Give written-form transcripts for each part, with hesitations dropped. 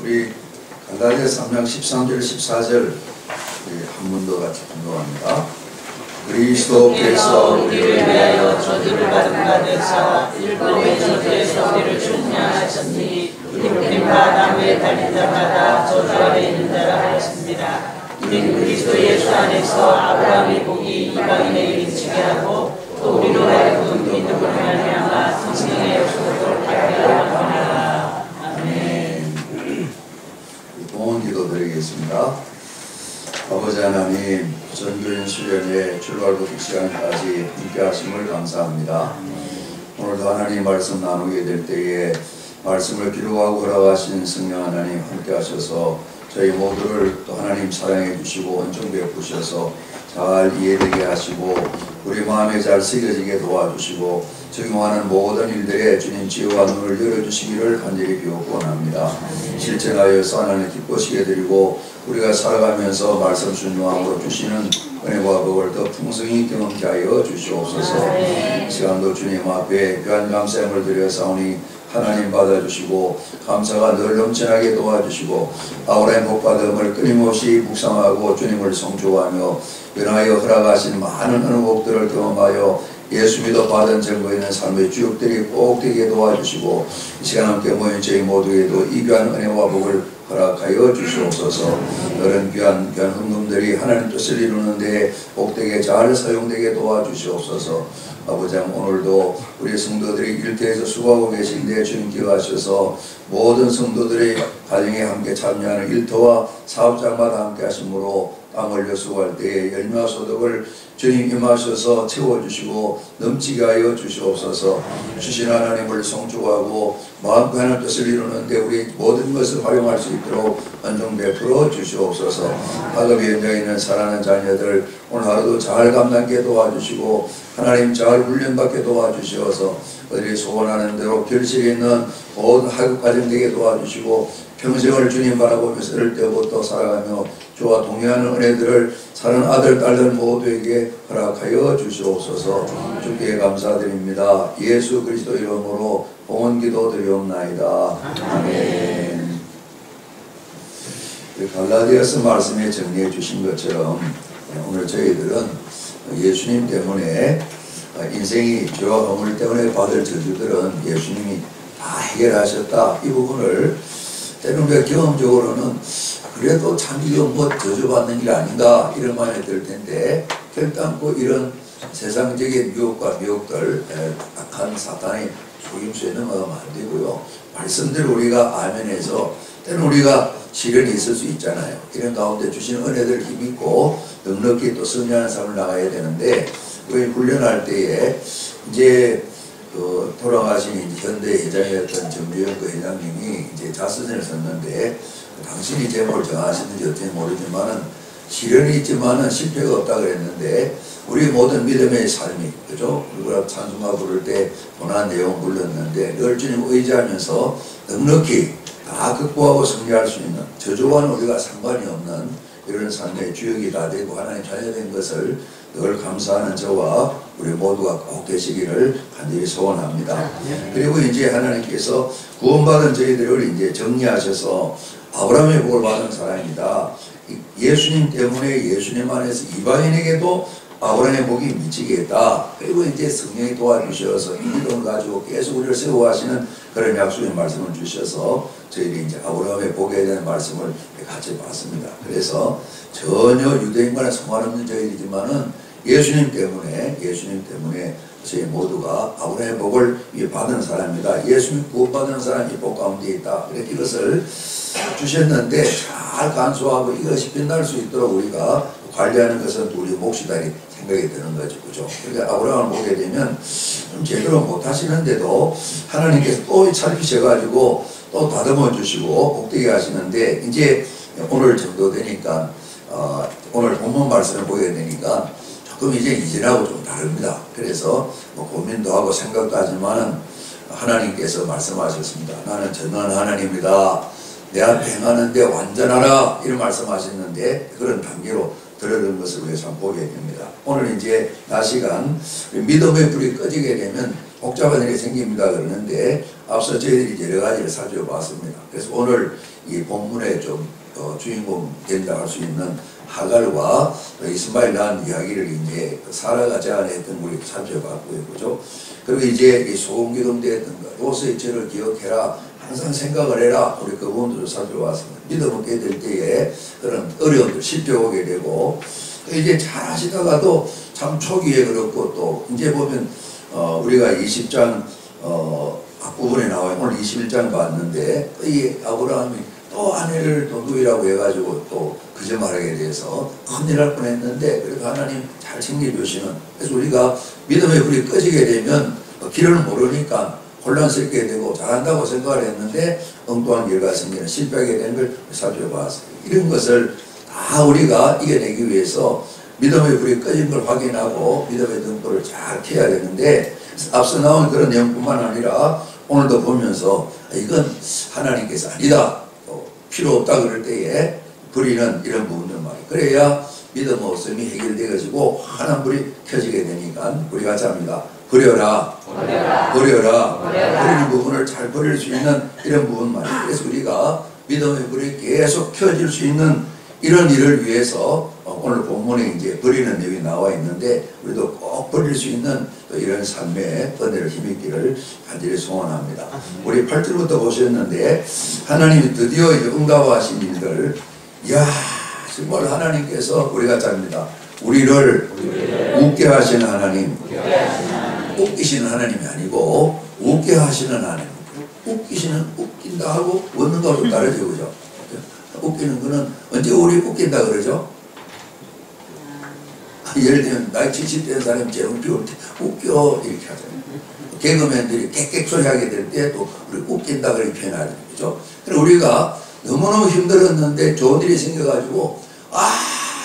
우리 갈라디아서 3장 13절 14절 한 번 더 같이 공부합니다. 그리스도께서 우리를 위하여 저주를 받은 바 되사 일곱의 저주에서 우리를 준비하셨으니 이렇게 나무에 달린 자마다 저주 아래 있는 자라 하였습니다. 우리는 그리스도 예수 안에서 아브라함의 복이 이방인에게 미치게 하고 또 우리로 하여금 믿음으로 말미암아 성령의 약속을 받게 하였습니다. 아멘. 봉헌 기도 드리겠습니다. 아버지 하나님, 전교인 수련회 출발부터 시간까지 함께 하심을 감사합니다. 오늘도 하나님 말씀 나누게 될 때에 말씀을 기록하고 허락하신 성령 하나님 함께 하셔서 저희 모두를 또 하나님 사랑해 주시고恩종 베푸셔서 잘 이해되게 하시고 우리 마음에 잘 새겨지게 도와주시고 적용하는 모든 일들에 주님 지혜와 눈을 열어주시기를 간절히 비옵고 원합니다. 실천하여서 하나님 기쁘시게 드리고 우리가 살아가면서 말씀 순종함으로 주시는 은혜와 복을 더 풍성히 경험케 하여 주시옵소서. 시간도 주님 앞에 귀한 감사함을 드려사오니 하나님 받아주시고 감사가 늘 넘쳐나게 도와주시고 아브라함의 복받음을 끊임없이 묵상하고 주님을 성조하며 은하여 허락하신 많은 은복들을 경험하여 예수 믿어 받은 증거 있는 삶의 주역들이 꼭 되게 도와주시고 이 시간 함께 모인 저희 모두에도 이 귀한 은혜와 복을 허락하여 주시옵소서. 이런 귀한 헌금들이 하나님 뜻을 이루는 데 복되게 잘 사용되게 도와주시옵소서. 아버지 오늘도 우리 성도들이 일터에서 수고하고 계신데 주님 기억하셔서 모든 성도들의 가정에 함께 참여하는 일터와 사업장마다 함께 하심으로 땀 흘려 수고할 때에 열매와 소득을 주님 임하셔서 채워주시고 넘치게 하여 주시옵소서. 주신 하나님을 성축하고 마음과 하나님 뜻을 이루는데 우리 모든 것을 활용할 수 있도록恩종 베풀어 주시옵소서. 학업 현장에 있는 사랑하는 자녀들 오늘 하루도 잘 감당하게 도와주시고 하나님 잘 훈련받게 도와주시어서 어디 소원하는 대로 결실이 있는 모든 학업 과정 되게 도와주시고 평생을 주님 바라보면서 어릴 때부터 살아가며 주와 동의하는 은혜들을 사는 아들 딸들 모두에게 허락하여 주시옵소서. 주께 감사드립니다. 예수 그리스도 이름으로 봉헌기도 드리옵나이다. 아멘. 갈라디아서 말씀에 정리해 주신 것처럼 오늘 저희들은 예수님 때문에 인생이 죄와 허물 때문에 받을 저주들은 예수님이 다 해결하셨다. 이 부분을 때는 우리가 경험적으로는 그래도 참 이거 뭐 저주받는 일 아닌가 이런 말이 들 텐데 결단코 이런 세상적인 유혹과 미혹들 악한 사탄의 속임수에 넘어가면 안 되고요. 말씀대로 우리가 아멘해서 때는 우리가 시련이 있을 수 있잖아요. 이런 가운데 주신 은혜들 힘있고 넉넉히 또 승리하는 삶을 나가야 되는데 우리 훈련할 때에 이제 돌아가신 현대 회장이었던 정주영 그 회장님이 이제 자서전을 썼는데 당신이 제목을 정하시는지 어떻게 모르지만은 시련이 있지만은 실패가 없다 그랬는데 우리 모든 믿음의 삶이 그죠? 누구나 찬송가 부를 때 고난 내용 불렀는데 늘 주님 의지하면서 넉넉히 다 극복하고 승리할 수 있는 저주와는 우리가 상관이 없는 이런 삶의 주역이 다 되고 하나님 자녀된 것을 늘 감사하는 저와 우리 모두가 꼭 되시기를 간절히 소원합니다. 그리고 이제 하나님께서 구원받은 저희들을 이제 정리하셔서 아브라함의 복을 받은 사람이다. 예수님 때문에 예수님 안에서 이방인에게도 아브라함의 복이 미치겠다. 그리고 이제 성령이 도와주셔서 이 믿음을 가지고 계속 우리를 세워가시는 그런 약속의 말씀을 주셔서 저희들이 이제 아브라함의 복에 대한 말씀을 같이 봤습니다. 그래서 전혀 유대인과는 상관없는 저희들이지만은 예수님 때문에 저희 모두가 아브라함의 복을 받은 사람이다. 예수님 구원받은 사람이 복 가운데 있다. 이렇게 이것을 주셨는데 잘 간수하고 이것이 빛날 수 있도록 우리가 관리하는 것은 우리 몫이다니 생각이 드는 거죠. 그죠? 그러니까 아브라함을 보게 되면 좀 제대로 못하시는데도 하나님께서 또 살피셔가지고 또 다듬어 주시고 복되게 하시는데 이제 오늘 정도 되니까 오늘 본문 말씀을 보게 되니까 조금 이제 이전하고 좀 다릅니다. 그래서 뭐 고민도 하고 생각도 하지만은 하나님께서 말씀하셨습니다. 나는 전능한 하나님이다. 내 앞에 행하는데 완전하라 이런 말씀하셨는데 그런 단계로 들어간 것을 위해서 보게 됩니다. 오늘 이제 낮 시간 믿음의 불이 꺼지게 되면 복잡한 일이 생깁니다 그러는데 앞서 저희들이 여러 가지를 살펴봤습니다. 그래서 오늘 이 본문의 좀 주인공 된다 할 수 있는 하갈과 이스마엘 낳은 이야기를 이제 사라가 제안했던 우리 살펴봤고요, 그죠? 그리고 이제 이 소금기둥대였던 것, 롯의 죄를 기억해라, 항상 생각을 해라, 우리 그 부분도 살펴봤습니다. 믿음 얻게 될 때에 그런 어려움들 실패 오게 되고 이제 잘 하시다가도 참 초기에 그렇고 또 이제 보면 우리가 20장 앞부분에 나와요. 오늘 21장 봤는데 이 아브라함이 또 아내를 또 누이라고 해가지고 또 거짓말하게 돼서 큰일 날 뻔했는데 그래도 하나님 잘 챙겨주시는. 그래서 우리가 믿음의 불이 꺼지게 되면 길을 모르니까 혼란스럽게 되고 잘한다고 생각을 했는데 엉뚱한 길과 생기는 실패하게 되는 걸 살펴봤어요. 이런 것을 다 우리가 이겨내기 위해서 믿음의 불이 꺼진 걸 확인하고 믿음의 등불을 잘 켜야 되는데 앞서 나온 그런 내용뿐만 아니라 오늘도 보면서 이건 하나님께서 아니다, 필요 없다 그럴 때에 버리는 이런 부분들 말이에요. 그래야 믿음 없음이 해결되어지고 환한 불이 켜지게 되니까 우리 같이 합니다. 버려라. 버리는 부분을 잘 버릴 수 있는 이런 부분 말이에요. 그래서 우리가 믿음의 불이 계속 켜질 수 있는 이런 일을 위해서 오늘 본문에 이제 버리는 내용이 나와 있는데 우리도 꼭 버릴 수 있는 또 이런 삶의 은혜를 힘있기를 간절히 소원합니다. 우리 8절부터 보셨는데 하나님이 드디어 이제 응답하신 일들, 이야 정말 하나님께서 우리가 짭니다. 우리를 웃게 하시는 하나님, 웃기시는 하나님이 아니고 웃게 하시는 하나님. 웃긴다 하고 웃는 거하고 다르죠, 그죠? 웃기는 거는 언제 우리 웃긴다 그러죠? 예를 들면 나이 70대 사람이 제일 웃겨 이렇게 하잖아요. 개그맨들이 객객 소리 하게 될 때 또 우리 웃긴다 그렇게 표현하죠, 그죠? 그래서 우리가 너무너무 힘들었는데 좋은 일이 생겨가지고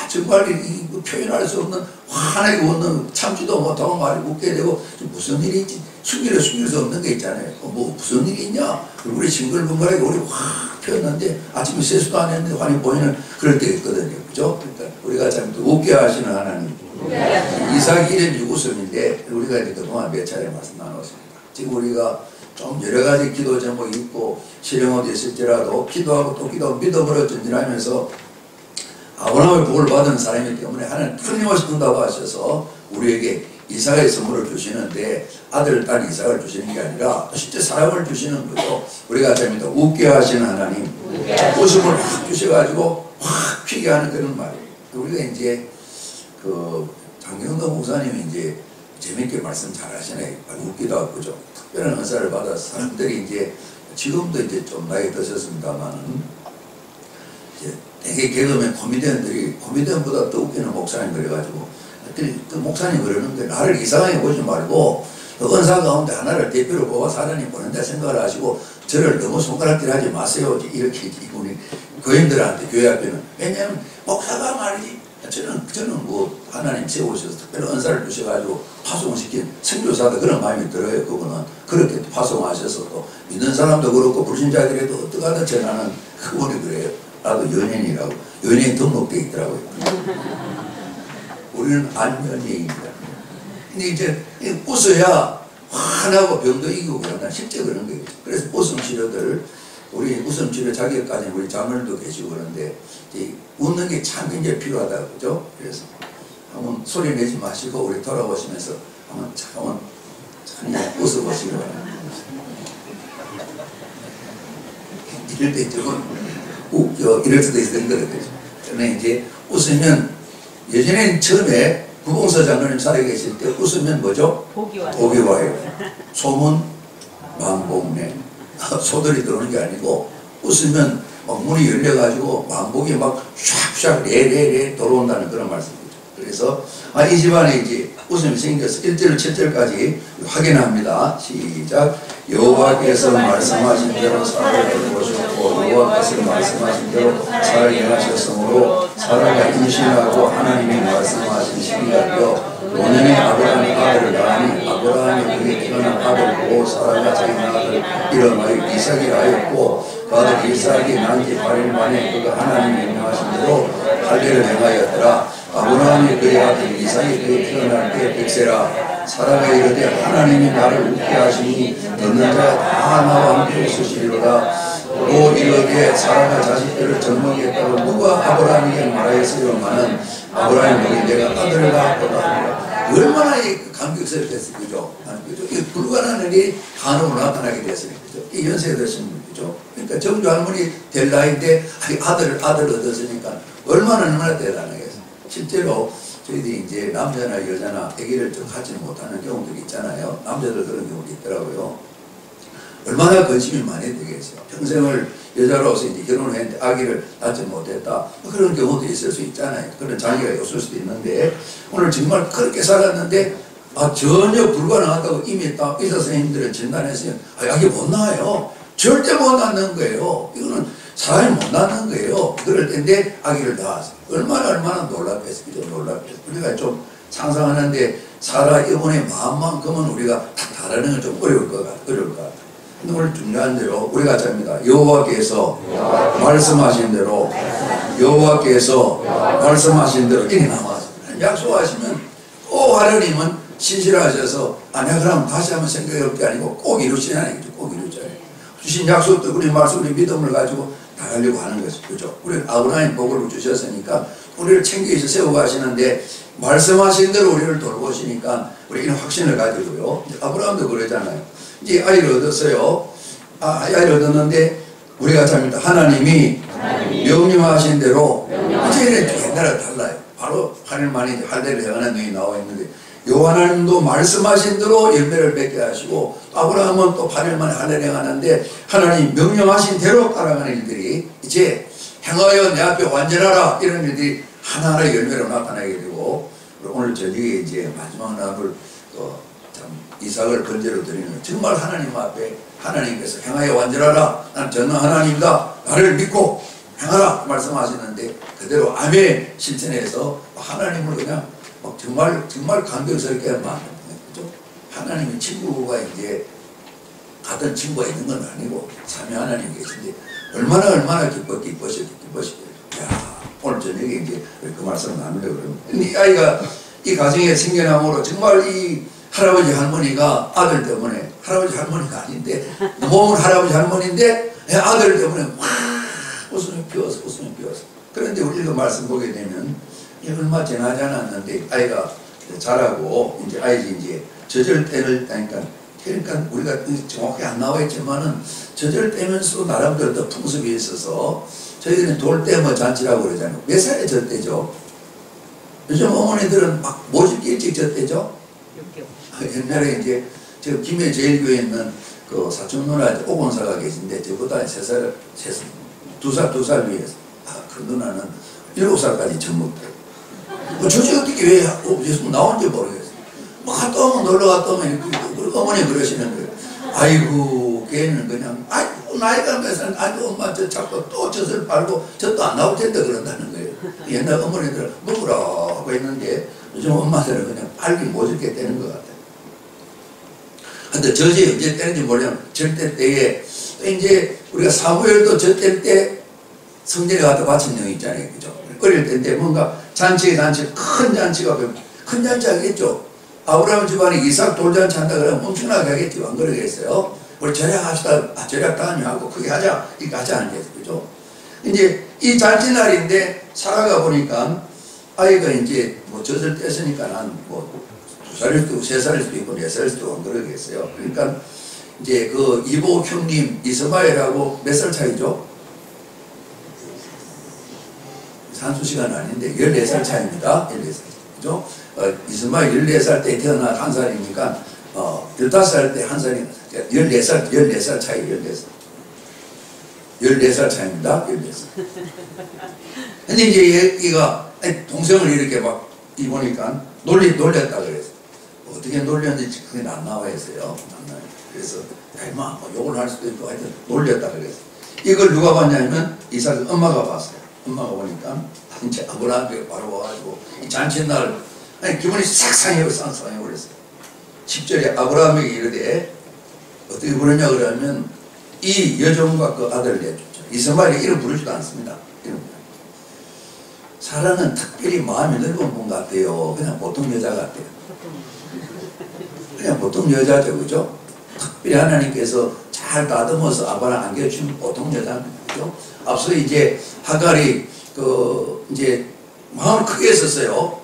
정말 이 표현할 수 없는 환하게 웃는 참지도 못하고 말이 웃게 되고 무슨 일인지 숨길 수 없는 게 있잖아요. 뭐 무슨 일이 있냐? 우리 싱글벙글하게 우리 확 폈는데 아침에 세수도 안 했는데 환히 보이는 그럴 때가 있거든요. 그죠? 그러니까 우리가 참 웃게 하시는 하나님. 이삭이 이름이 웃음인데 우리가 이제 그동안 몇 차례 말씀 나눴습니다. 지금 우리가 좀 여러 가지 기도 제목이 있고 실행어도 있을지라도 기도하고 또 기도하고 믿음으로 전진하면서 아브라함의 복을 받은 사람이기 때문에 하나님 끊임없이 응답 하셔서 우리에게 이삭의 선물을 주시는데 아들, 딸 이삭을 주시는 게 아니라 실제 사람을 주시는 거죠. 우리가 됩니다. 웃게 하시는 하나님, 웃음을 확 주셔가지고 확 피게 하는 그런 말이에요. 우리가 이제 장경도 목사님이 이제 재밌게 말씀 잘 하시네. 웃기도 하고 그죠. 특별한 은사를 받아서 사람들이 이제 지금도 이제 좀 나이 드셨습니다만은 이제 되게 개그맨 코미디언보다 더 웃기는 목사님 그래가지고 그 목사님 그러는 게 나를 이상하게 보지 말고 은사 가운데 하나를 대표로 뽑아서 하나님 보낸다 생각을 하시고 저를 너무 손가락질 하지 마세요. 이렇게 이분이 교인들한테 교회 앞에는. 왜냐하면 목사가 말이지 저는 뭐 하나님 세우셔서 특별한 은사를 주셔가지고 파송시킨 선교사다 그런 마음이 들어요. 그분은 그렇게 파송하셔서 또 믿는 사람도 그렇고 불신자들에도 어떡하든 전하는 그분이 그래요. 나도 연예인이라고. 연예인 등록돼 있더라고요. 우리는 안연예인이다. 근데 이제 웃어야 환하고 병도 이기고 그런다. 실제 그런 거예요. 그래서 웃음 치료들, 우리 웃음 치료 자격까지 우리 자물도 계시고 그런데 웃는 게 참 굉장히 필요하다. 그죠? 그래서 한번 소리 내지 마시고 우리 돌아보시면서 한번 웃어보시기 바랍니다. 이럴 때 조금 웃겨 이럴 수도 있는 거거든요. 그러나 이제 웃으면 예전엔 처음에 구봉서 장로님 살아계실 때 웃으면 뭐죠? 복이 와요. 소문 만복내. 소들이 들어오는 게 아니고 웃으면 막 문이 열려가지고 만복이 막 샥샥 레레레 들어온다는 그런 말씀이죠. 그래서 이 집안에 이제 웃음이 생겨서 1절 7절까지 확인합니다. 시작. 여호와께서 말씀하신 대로 사라를 보셨고 여호와께서 말씀하신 대로 살게 하셨으므로 사라가 임신하고 하나님이 말씀하신 시기가 되어 노년에 아브라함이 아들을 낳으니 아브라함이 그에게 태어난 아들을 보고 사라가 자기 아들을 이름하여 이삭이라 하였고 그 아들 이삭이 난 지 8일 만에 그가 하나님이 명하신 대로 할례를 행하였더라. 아브라함이 그의 아들 이삭이 그에 태어날 때 백세라 사라가 이르되 하나님이 나를 웃게 하시니 듣는 자가 다 나와 함께 있으시리로다. 또 이르되 사라가 자식들을 젖먹이겠다고 누가 아브라함에게 말하였으려마는 아브라함이 보기 내가 아들을 낳았구나. 얼마나 감격스럽겠어요. 그죠? 이 불가능한 일이 간혹 나타나게 됐어요. 그죠? 이 연세에 드신 분이죠. 그러니까 정주 할머니 될 나이인데 아들 얻었으니까 얼마나 대단하겠어요. 실제로 저희들이 이제 남자나 여자나 아기를 좀 갖지 못하는 경우들이 있잖아요. 남자들 그런 경우도 있더라고요. 얼마나 근심이 많이 되겠어요. 평생을 여자로서 이제 결혼을 했는데 아기를 낳지 못했다. 그런 경우도 있을 수 있잖아요. 그런 장애가 없을 수도 있는데 오늘 정말 그렇게 살았는데 전혀 불가능하다고 이미 딱 의사 선생님들은 진단했어요. 아기 못 낳아요. 절대 못 낳는 거예요. 이거는 사람이 못 낳는 거예요. 그럴 때인데 아기를 낳았어요. 얼마나 놀랍겠어요. 그죠? 놀랍겠어요. 우리가 좀 상상하는데 사라 이번의 마음만큼은 우리가 다 다루는 건 좀 어려울 것 같아요. 근데 오늘 중요한 대로 우리가 잡니다. 여호와께서 말씀하신 대로 말씀하신 대로 이렇게 나와서 약속하시면 꼭 하나님은 신실하셔서 내가 그럼 다시 한번 생각해볼 게 아니고 꼭 이루시잖아요. 꼭 이루잖아요. 주신 약속도 우리 말씀 우리 믿음을 가지고 나가려고 하는 것이죠. 그죠? 우리 아브라함 복을 주셨으니까 우리를 챙기셔서 세워가시는데 말씀하신 대로 우리를 돌보시니까 우리는 확신을 가지고요. 아브라함도 그러잖아요. 이제 아이를 얻었어요. 아이를 얻었는데 우리가 잡니다. 하나님이 명령하신 대로 이제는 옛날에 달라요. 바로 하늘만이 할례를 행하는 눈이 나와 있는데 요 하나님도 말씀하신 대로 열매를 맺게 하시고 아브라함은 또 8일 만에 할례를 행하는데 하나님 명령하신 대로 따라가는 일들이 이제 행하여 내 앞에 완전하라 이런 일들이 하나하나 열매로 나타나게 되고 오늘 저녁에 이제 마지막 날을 참 이삭을 번제로 드리는 정말 하나님 앞에 하나님께서 행하여 완전하라 나는 전능 하나님이다 나를 믿고 행하라 말씀하시는데 그대로 아멘 실천해서 하나님을 그냥 정말 감격스럽게 만듭니다. 그죠? 하나님의 친구가 이제 같은 친구가 있는 건 아니고 참여 하나님 계신데 얼마나 기뻐시겠어요. 오늘 저녁에 이제 그 말씀을 나누려고 그럽니다. 근데 이 아이가 이 가정에 생겨남으로 정말 이 할아버지 할머니가 아들 때문에 할아버지 할머니가 아닌데 몸은 할아버지 할머니인데 아들 때문에 막 웃음이 피어서 그런데 우리가 말씀 보게 되면 얼마 지나지 않았는데 아이가 자라고 이제 아이들이 이제 젖을 때를 그러니까 우리가 정확히 안 나와 있지만은 젖을 떼면서도 나름대로 더 풍습이 있어서 저희들은 돌대뭐 잔치라고 그러잖아요. 몇 살에 젖대죠? 요즘 어머니들은 막 모집 일찍 젖대죠? 6개월. 옛날에 이제 저 김해 제일교회에 있는 그 사촌 누나 오건사가 계신데 저보다 3살, 2살 위에서 그 누나는 7살까지 젖먹더라고요. 저지 어떻게 왜 나온지 모르겠어요. 뭐 갔다 오면 놀러 갔다 오면 이렇게 어머니 그러시는 거예요. 아이고 걔는 그냥 아이고 나이가 몇 살 아이고 엄마 저 자꾸 또 젖을 빨고 젖도 안 나올 텐데 그런다는 거예요. 옛날 어머니들은 먹으라 하고 했는데 요즘 엄마들은 그냥 빨리 못 잊게 되는 것 같아요. 근데 젖이 언제 떼는지 모르면 절대 때에 이제 우리가 사무엘도 젖 뗄 때 성전에 갔다 바친 형 있잖아요. 그죠? 어릴 때인데 뭔가 큰 잔치가 큰 잔치 하겠죠. 아브라함 집안에 이삭 돌잔치 한다 그러면 엄청나게 하겠죠. 안 그러겠어요? 우리 절약합시다. 절약 다음에 하고 크게 하자. 이렇게 하지 않겠어요. 그죠? 이제 이 잔치날인데 살아가 보니까 아이가 이제 뭐 젖을 뗐으니까 한 뭐 2살일 수도 있고 3살일 수도 있고 4살일 수도 있고 안 그러겠어요. 그러니까 이제 그 이복 형님 이스마엘하고 몇 살 차이죠? 산수 시간 아닌데 14살 차이입니다. 14살. 그죠? 이스마엘 14살 때 태어나 1살이니까 15살 때 1살이 14살 차이 14살 차이입니다. 14살. 근데 이제 얘가 동생을 이렇게 막 입으니까 놀렸다 그랬어. 어떻게 놀렸는지 그게 안 나와 있어요. 그래서 막 욕을 할 수도 있고 하여튼 놀렸다 그랬어. 이걸 누가 봤냐면 이삭 엄마가 봤어요. 엄마가 보니까 이제 아브라함에게 바로 와가지고 이 잔치날 기분이 싹 상해버렸어요. 10절에 아브라함에게 이르되 어떻게 부르냐 그러면 이 여종과 그 아들을 내줬죠. 이스마엘이 이름 부르지도 않습니다. 사라는 특별히 마음이 넓은 분 같아요. 그냥 보통 여자 같아요. 그냥 보통 여자죠, 그죠? 특별히 하나님께서 잘 다듬어서 아브라함 안겨주신 보통 여자입니다, 그죠? 앞서 이제 하갈이 이제 마음을 크게 썼어요.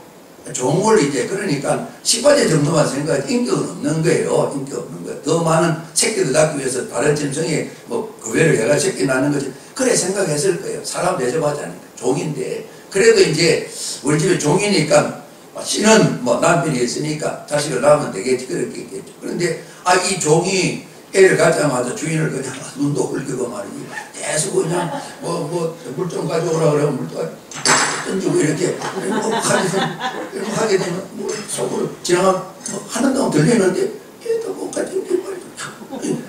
종을 이제 그러니까 10가지 정도만 생각해 인격은 없는 거예요. 인격 없는 거예요. 더 많은 새끼를 낳기 위해서 다른 짐승에 뭐 구별을 해가 새끼 낳는 거지. 그래 생각했을 거예요. 사람 대접하지 않으니까 종인데. 그래도 이제 우리 집에 종이니까 씨는 뭐 남편이 있으니까 자식을 낳으면 되겠지 그렇게 있겠죠. 그런데 이 종이 애를 갖자마자 주인을 그냥 눈도 흘리고 말이지. 계속 그냥 물 좀 가져오라 그러면 물도 던지고 이렇게 하게 되면 뭐 속으로 지나가 하는 동안 들리는데 얘도 못 가지고 말이죠.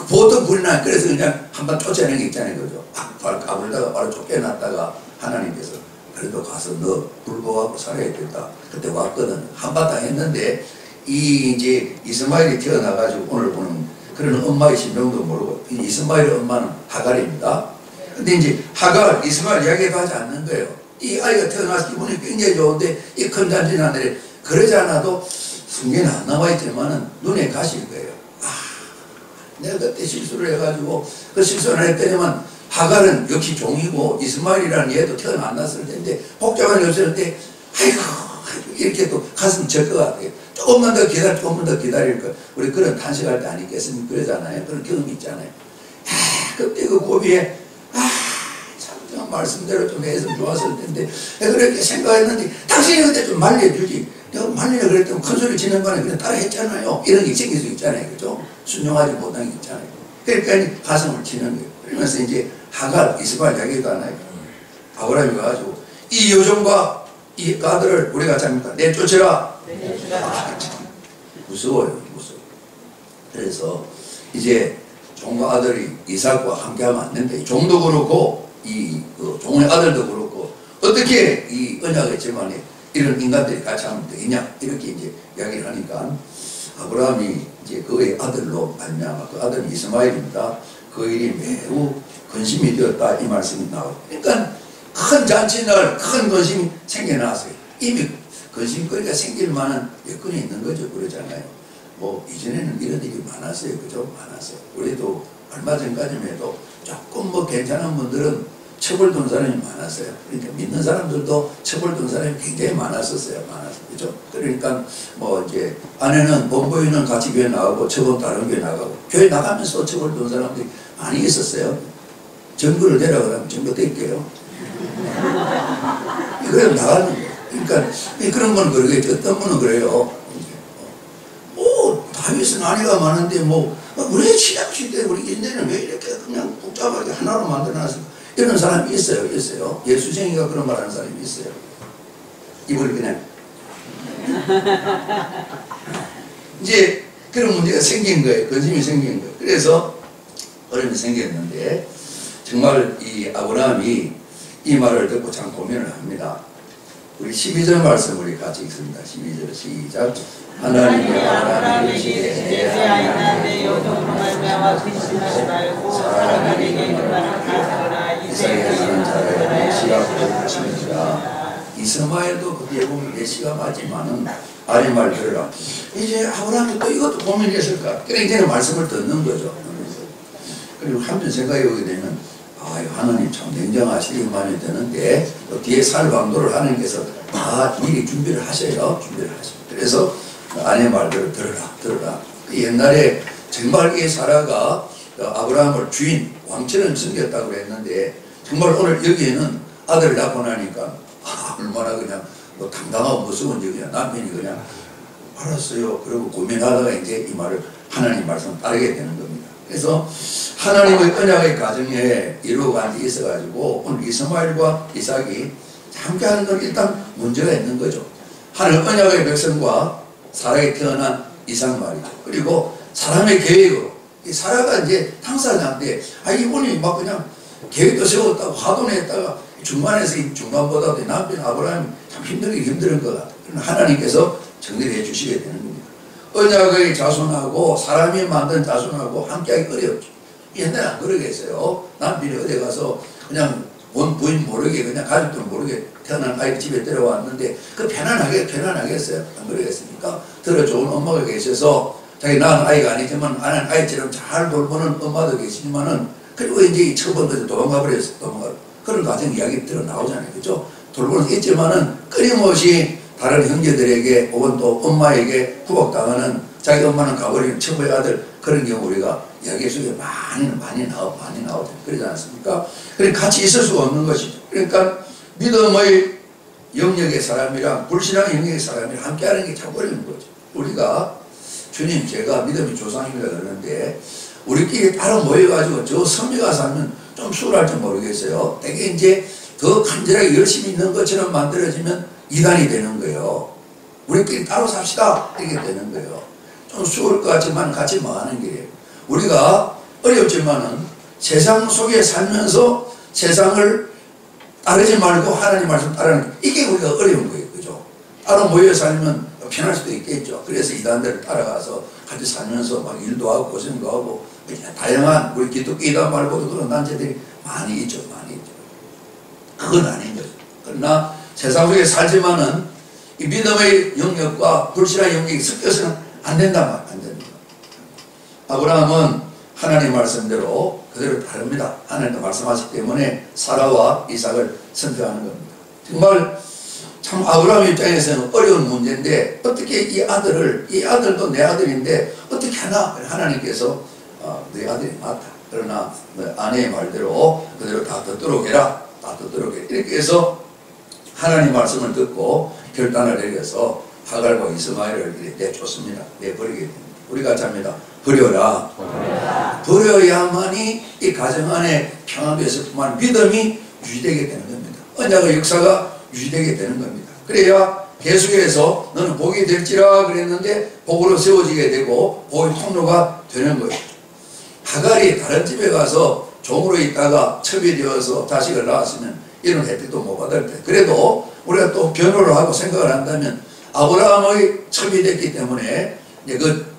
보통 불이 나. 그래서 그냥 한번 쫓아내는 게 있잖아요, 그죠? 까불다가 바로 쫓겨났다가 하나님께서 그래도 가서 너 불보하고 살아야겠다. 그때 왔거든. 한바탕 했는데 이제 이스마엘이 태어나가지고 오늘 보는 그런 엄마의 신명도 모르고 이스마엘의 엄마는 하갈입니다. 근데 이제 하갈, 이스마엘 이야기도 하지 않는 거예요. 이 아이가 태어나서 기분이 굉장히 좋은데 이 큰 잔치는 하늘에 그러지 않아도 성경에 안 나와있지만은 눈에 가실 거예요. 내가 그때 실수를 해가지고 그 실수를 했더니만 하갈은 역시 종이고 이스마엘이라는 얘도 태어나 안 났을 텐데 복잡한 요소일 때 아이고 이렇게 또 가슴 절 것 같아요. 조금만 더 기다릴 거. 우리 그런 탄식할 때 아니겠습니까? 그러잖아요. 그런 경험이 있잖아요. 그때 그 고비에 참 말씀대로 좀 했으면 좋았을 텐데 그렇게 생각했는데 당신이 그때 좀 말려주지. 내가 말리라 그랬더니 큰 소리 지는 거는 그냥 따라 했잖아요. 이런 게 생길 수 있잖아요. 그죠? 순종하지 못한 게 있잖아요. 그러니까 가슴을 치는 거예요. 그러면서 이제 하갈, 이스마엘 이야기도 하나요. 아브라함이 가가지고 이 여종과 이 아들을 우리가 잡니까? 내쫓으라. 무서워요. 무서워. 그래서 이제 종과 아들이 이삭과 함께 하면 안 된다. 종도 그렇고 종의 아들도 그렇고 어떻게 이 언약의 집안에 이런 인간들이 같이 하면 되겠냐 이렇게 이제 이야기를 하니까 아브라함이 이제 그의 아들로 말미암아 그 아들은 이스마엘입니다. 그 일이 매우 근심이 되었다 이 말씀이 나오고 그러니까 큰 잔치날 큰 근심이 생겨났어요. 이미 근심거리가 생길 만한 여건이 있는 거죠. 그러잖아요. 뭐 이전에는 이런 일이 많았어요. 그죠? 많았어요. 우리도 얼마 전까지만 해도 조금 뭐 괜찮은 분들은 처벌된 사람이 많았어요. 그러니까 믿는 사람들도 처벌된 사람이 굉장히 많았었어요. 많았어요. 그죠? 그러니까 뭐 이제 아내는 본부인은 같이 교회 나가고 처벌 다른 교회 나가고 교회 나가면서 처벌된 사람들이 많이 있었어요. 전부를 내려가면 전부 뗄게요. 그래서 나가는 거예요. 그러니까 그런 건 그러겠죠. 어떤 분은 그래요. 다윗은 아내가 많은데 왜 신약시 때 우리 인대는 왜 이렇게 그냥 복잡하게 하나로 만들어놨을까? 이런 사람이 있어요. 예수쟁이가 그런 말 하는 사람이 있어요. 이걸 그냥 이제 그런 문제가 생긴 거예요. 근심이 생긴 거예요. 그래서 어려움이 생겼는데 정말 이 아브라함이 이 말을 듣고 참 고민을 합니다. 우리 12절 말씀 우리 같이 읽습니다. 12절 시작. 하나님이 아브라함에게 제사하였나 내 여종으로 말미암아 근심하지 말고 사람에게 일만한 가져라 이삭에게는 자라의 메시아가 것입니다. 이스마엘도 그때 보면 메시아가 맞지만은 아래 말 들으라. 이제 아브라함이 또 이것도 고민했을까? 그래 이제는 말씀을 듣는 거죠. 그리고 한편 생각해 보게 되면 하나님 참 냉정하시기만이 되는데 또 뒤에 살 방도를 하나님께서 다 미리 준비를 하셔요. 그래서 아내 말대로 들어라. 옛날에 정말 이 사라가 아브라함을 주인 왕처럼 섬겼다고 했는데 정말 오늘 여기에는 아들을 낳고 나니까 얼마나 그냥 당당하고 무서운지 그냥 남편이 그냥 알았어요. 그리고 고민하다가 이제 이 말을 하나님 말씀 따르게 되는 겁니다. 그래서 하나님의 언약의 가정에 이루어간 데 있어가지고 오늘 이스마엘과 이삭이 함께하는 건 일단 문제가 있는 거죠. 하나님 언약의 백성과 사라에 태어난 이삭 말이죠. 그리고 사람의 계획으로 이 사라가 이제 당사자인데 이분이 막 그냥 계획도 세웠다고 화도 냈다가 중간에서 이 중간보다도 남편 아브라함이 참 힘든 것 같아요. 하나님께서 정리를 해 주시게 되는 겁니다. 언약의 자손하고 사람이 만든 자손하고 함께하기 어렵죠. 옛날에 안 그러겠어요. 남편이 어디 가서 그냥 본 부인 모르게 그냥 가족들 모르게 태어난 아이 집에 데려왔는데 그 편안하겠어요? 안 그러겠습니까? 들어 좋은 엄마가 계셔서 자기 낳은 아이가 아니지만 아는 아이처럼 잘 돌보는 엄마도 계시지만은 그리고 이제 처번까지 도망가 버렸어. 그런 가정 이야기 들어 나오잖아요. 그죠? 돌보는 게 있지만은 끊임없이 다른 형제들에게 혹은 또 엄마에게 구박당하는 자기 엄마는 가버리는 처부의 아들 그런 경우 우리가 이야기 속에 많이 나오죠. 그러지 않습니까? 그러니까 같이 있을 수가 없는 것이죠. 그러니까 믿음의 영역의 사람이랑 불신앙의 영역의 사람이랑 함께하는 게 참 어려운 거죠. 우리가 주님 제가 믿음의 조상입니다 그러는데 우리끼리 따로 모여가지고 저 섬에 가서 하면 좀 수월할지 모르겠어요. 되게 이제 더 간절하게 열심히 있는 것처럼 만들어지면 이단이 되는 거예요. 우리끼리 따로 삽시다 이렇게 되는 거예요. 좀 수월 것 같지만 같이 망하는 길이에요. 우리가 어렵지만은 세상 속에 살면서 세상을 따르지 말고 하나님 말씀 따르는 이게 우리가 어려운 거예요. 그죠? 따로 모여 살면 편할 수도 있겠죠. 그래서 이단들을 따라가서 같이 살면서 막 일도 하고 고생도 하고 다양한 우리 기독교 이단 말고도 그런 단체들이 많이 있죠. 그건 아닌 거죠. 그러나 세상 속에 살지만은 이 믿음의 영역과 불신의 영역이 섞여서는 안 된단 말이에요. 안 됩니다. 아브라함은 하나님 말씀대로 그대로 다릅니다. 하나님도 말씀하시기 때문에 사라와 이삭을 선택하는 겁니다. 정말 참 아브라함 입장에서는 어려운 문제인데 어떻게 이 아들도 내 아들인데 어떻게 하나? 하나님께서 내 아들이 맞다. 그러나 아내의 말대로 그대로 다 듣도록 해라. 이렇게 해서 하나님 말씀을 듣고 결단을 내려서 하갈과 이스마엘을 내쫓습니다. 내버리게 됩니다. 우리 같이 합니다. 버려라. 버려야만이 이 가정 안에 평안도 있을 뿐만 믿음이 유지되게 되는 겁니다. 언약의 역사가 유지되게 되는 겁니다. 그래야 계속해서 너는 복이 될지라 그랬는데 복으로 세워지게 되고 복의 통로가 되는 거예요. 하갈이 다른 집에 가서 종으로 있다가 첩이 되어서 자식을 낳았으면 이런 혜택도 못 받을 때 그래도 우리가 또 변호를 하고 생각을 한다면 아브라함의 첩이 됐기 때문에 이제 그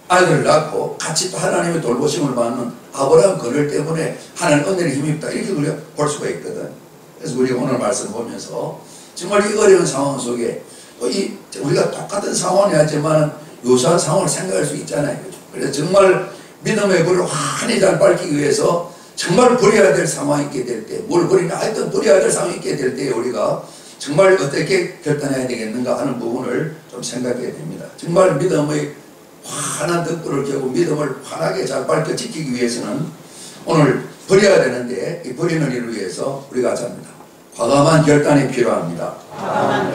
아들을 낳고 같이 또 하나님의 돌보심을 받는 아브라함 그늘 때문에 하나님 은혜를 힘입다 이렇게 우리가 볼 수가 있거든. 그래서 우리가 오늘 말씀 보면서 정말 이 어려운 상황 속에 또 우리가 똑같은 상황이 하지만 유사한 상황을 생각할 수 있잖아요. 그래서 정말 믿음의 불을 환히 잘 밝히기 위해서 정말 버려야 될 상황이 있게 될 때, 뭘 버리냐 하여튼 버려야 될 상황이 있게 될 때 우리가 정말 어떻게 결단해야 되겠는가 하는 부분을 좀 생각해야 됩니다. 정말 믿음의 환한 등불을 켜고 믿음을 환하게 잘 밝혀 지키기 위해서는 오늘 버려야 되는데 이 버리는 일을 위해서 우리가 합니다. 과감한 결단이 필요합니다.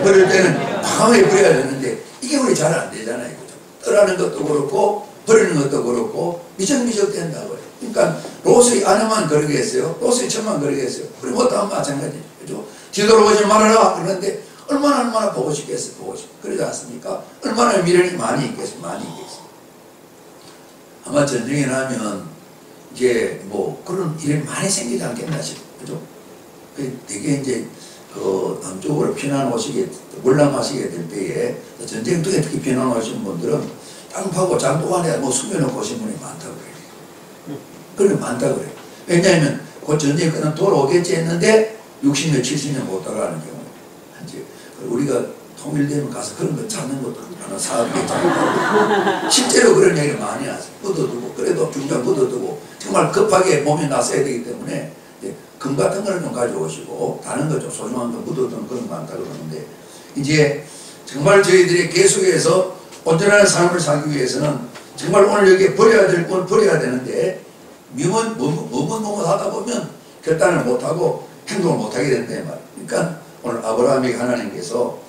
버릴 때는 과감하게 버려야 되는데 이게 우리 잘 안 되잖아요. 떠나는 것도 그렇고 버리는 것도 그렇고 미적미적 된다고요. 그러니까 롯의 아내만 그러게 했어요. 롯의 처만 그러게 했어요. 우리 모두 마찬가지죠. 그죠? 뒤돌아보지 말아라. 그런데 얼마나 보고 싶겠어요. 그러지 않습니까? 얼마나 미련이 많이 있겠어요. 아마 전쟁이 나면 이제 뭐 그런 일이 많이 생기지 않겠나 싶어요. 그죠? 되게 이제 그 남쪽으로 피난 오시게, 월남하시게 될 때에 전쟁 중에 특히 피난 오신 분들은 땅 파고 장독 안에 뭐 숨겨놓고 오신 분이 많다고 그래요. 그런 많다고 그래요. 왜냐하면 그 전쟁이 끝나면 돌아오겠지 했는데 60년, 70년 못 돌아가는 경우. 우리가 통일되면 가서 그런 거 찾는 것도 하나 사업이겠죠. 실제로 그런 얘기를 많이 하세요. 묻어두고, 그래도 중간 묻어두고, 정말 급하게 몸이 나서야 되기 때문에 금 같은 거는 좀 가져오시고, 다른 거 좀 소중한 거 묻어두는 그런 거 많다고 그러는데, 이제 정말 저희들이 계속해서 온전한 삶을 살기 위해서는 정말 오늘 여기에 버려야 될 건 버려야 되는데, 머뭇하다 보면 결단을 못하고 행동을 못하게 된다. 그러니까 오늘 아브라함에게 하나님께서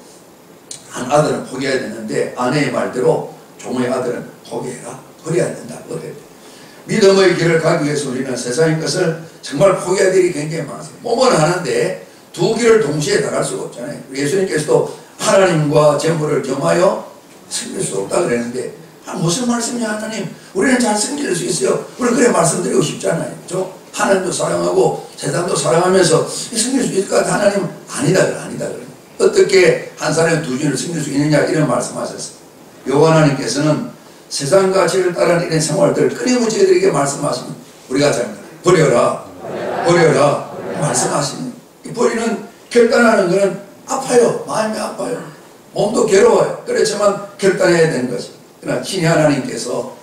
한 아들은 포기해야 되는데 아내의 말대로 종의 아들은 포기해라. 버려야 된다. 믿음의 길을 가기 위해서 우리는 세상의 것을 정말 포기해야 될 일이 굉장히 많아요. 몸은 하는데 두 길을 동시에 나갈 수가 없잖아요. 예수님께서도 하나님과 재물을 겸하여 섬길 수 없다 그랬는데 무슨 말씀이냐 하나님. 우리는 잘 섬길 수 있어요. 우리 그래 말씀드리고 싶잖아요. 그렇죠? 하나님도 사랑하고 세상도 사랑하면서 섬길 수 있을 것 같아. 하나님은 아니다 그래. 어떻게 한 사람이 두 주를 섬길 수 있느냐 이런 말씀하셨어요. 여호와 하나님께서는 세상과 죄를 따르는 이런 생활들을 끊임없이 저희들에게 말씀하시면 우리가 잘 버려라. 말씀하시는 이 버리는 결단하는 것은 아파요. 마음이 아파요. 몸도 괴로워요. 그렇지만 결단해야 되는 것이. 그러나 신의 하나님께서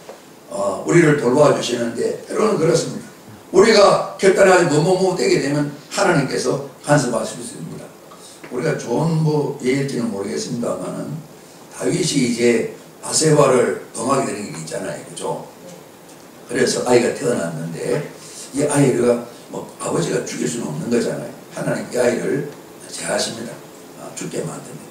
우리를 돌봐주시는데 때로는 그렇습니다. 우리가 결단하지 뭐되게 되면 하나님께서 간섭하실 수 있습니다. 우리가 좋은 예일지는 모르겠습니다만은 다윗이 이제 바세바를 동하게 되는 게 있잖아요. 그죠? 그래서 아이가 태어났는데 이 아이가 아버지가 죽일 수는 없는 거잖아요. 하나님 이 아이를 제하십니다. 죽게 만듭니다.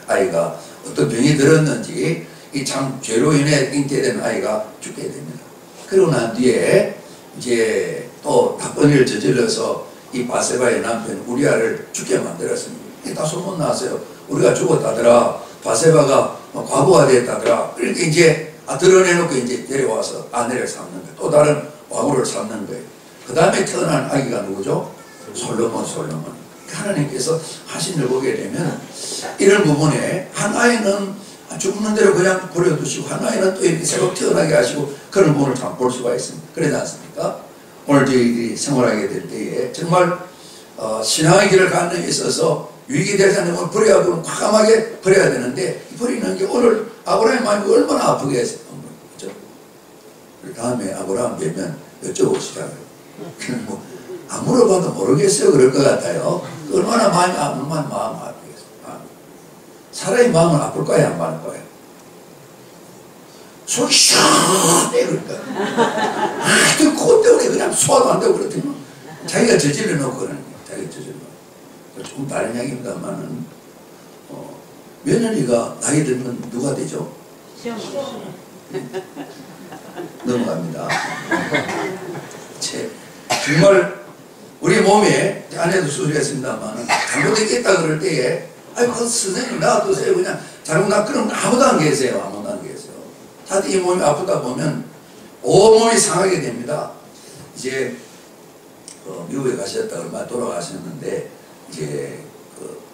아이가 어떤 병이 들었는지 이 참 죄로 인해 잉태된 아이가 죽게 됩니다. 그러고 난 뒤에 이제 또 나쁜 일을 저질러서 이 바세바의 남편 우리아를 죽게 만들었습니다. 다 소문 났어요. 우리가 죽었다더라. 바세바가 과부가 됐다더라. 그렇게 이제 드러내놓고 이제 데려와서 아내를 삼는 거예요. 또 다른 왕후를 삼는 거예요. 그 다음에 태어난 아기가 누구죠? 솔로몬. 하나님께서 하신 일 보게 되면 이런 부분에 한 아이는 죽는 대로 그냥 버려두시고 한 아이는 또 이렇게 새로 태어나게 하시고 그런 부분을 참 볼 수가 있습니다. 그러지 않습니까? 오늘 저희들이 생활하게 될 때에 정말 신앙의 길을 가는 데 있어서 위기되지 않으면 버려야 되고 과감하게 버려야 되는데 버리는 게 오늘 아브라함의 마음이 얼마나 아프게 했어요. 그렇죠? 그 다음에 아브라함 뵈면 여쭤보시라고요. 안 물어봐도 모르겠어요. 그럴 것 같아요. 얼마나 마음 아프겠어요. 사람의 마음은 아플 거야, 안 아플 거야? 속이 시원해, 그럴까? 그것 때문에 그냥 소화도 안 되고 그렇더니 자기가 저질러 놓고 그러는 거야. 자기가 저질러 놓고. 좀 다른 이야기입니다만은, 며느리가 나이 들면 누가 되죠? 넘어갑니다. 정말 우리 몸에 아내도 수술했습니다만 잘못했겠다 그럴 때에 그 선생님 놔두세요. 그냥 잘못 그럼 아무도 안 계세요. 아무도 안 계세요. 다들 이 몸이 아프다 보면 온몸이 상하게 됩니다. 이제 미국에 가셨다 얼마 돌아가셨는데 이제